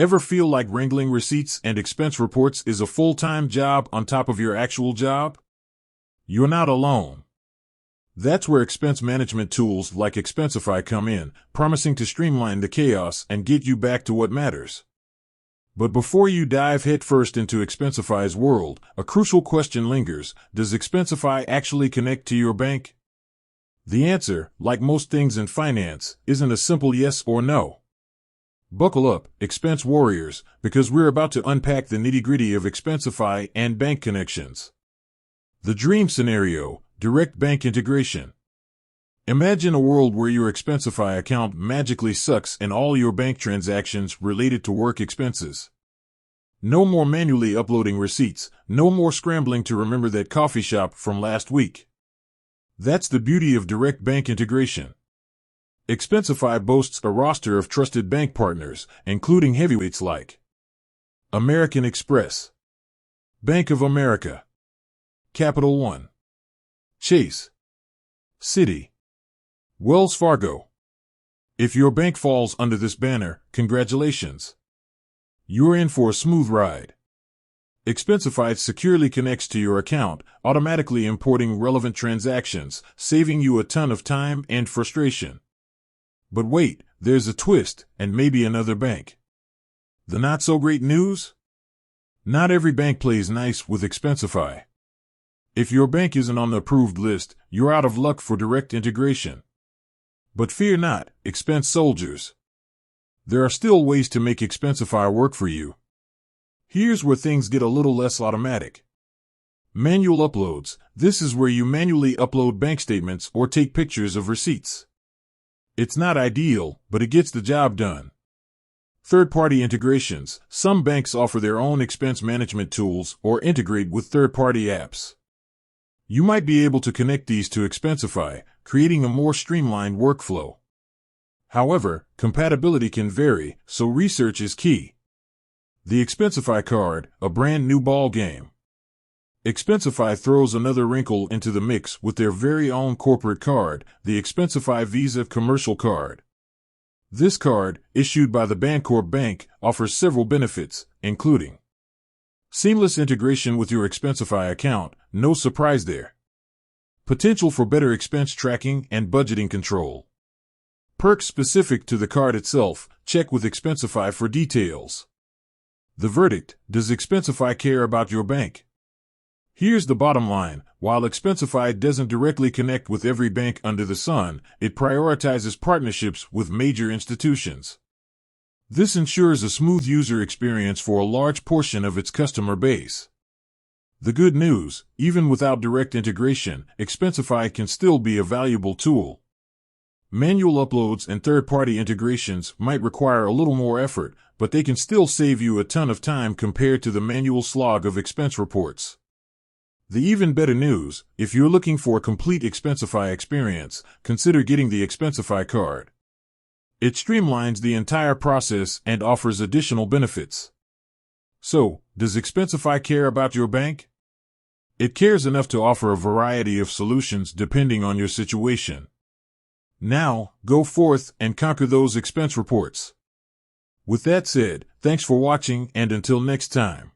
Ever feel like wrangling receipts and expense reports is a full-time job on top of your actual job? You're not alone. That's where expense management tools like Expensify come in, promising to streamline the chaos and get you back to what matters. But before you dive headfirst into Expensify's world, a crucial question lingers: does Expensify actually connect to your bank? The answer, like most things in finance, isn't a simple yes or no. Buckle up, expense warriors, because we're about to unpack the nitty-gritty of Expensify and bank connections. The dream scenario: direct bank integration. Imagine a world where your Expensify account magically sucks in all your bank transactions related to work expenses. No more manually uploading receipts, no more scrambling to remember that coffee shop from last week. That's the beauty of direct bank integration. Expensify boasts a roster of trusted bank partners, including heavyweights like American Express, Bank of America, Capital One, Chase, Citi, Wells Fargo. If your bank falls under this banner, congratulations. You're in for a smooth ride. Expensify securely connects to your account, automatically importing relevant transactions, saving you a ton of time and frustration. But wait, there's a twist, and maybe another bank. The not-so-great news? Not every bank plays nice with Expensify. If your bank isn't on the approved list, you're out of luck for direct integration. But fear not, expense soldiers. There are still ways to make Expensify work for you. Here's where things get a little less automatic. Manual uploads. This is where you manually upload bank statements or take pictures of receipts. It's not ideal, but it gets the job done. Third-party integrations. Some banks offer their own expense management tools or integrate with third-party apps. You might be able to connect these to Expensify, creating a more streamlined workflow. However, compatibility can vary, so research is key. The Expensify card, a brand new ball game. Expensify throws another wrinkle into the mix with their very own corporate card, the Expensify Visa Commercial Card. This card, issued by the Bancorp Bank, offers several benefits, including seamless integration with your Expensify account, no surprise there. Potential for better expense tracking and budgeting control. Perks specific to the card itself, check with Expensify for details. The verdict: does Expensify care about your bank? Here's the bottom line: while Expensify doesn't directly connect with every bank under the sun, it prioritizes partnerships with major institutions. This ensures a smooth user experience for a large portion of its customer base. The good news: even without direct integration, Expensify can still be a valuable tool. Manual uploads and third-party integrations might require a little more effort, but they can still save you a ton of time compared to the manual slog of expense reports. The even better news: if you're looking for a complete Expensify experience, consider getting the Expensify card. It streamlines the entire process and offers additional benefits. So, does Expensify care about your bank? It cares enough to offer a variety of solutions depending on your situation. Now, go forth and conquer those expense reports. With that said, thanks for watching, and until next time.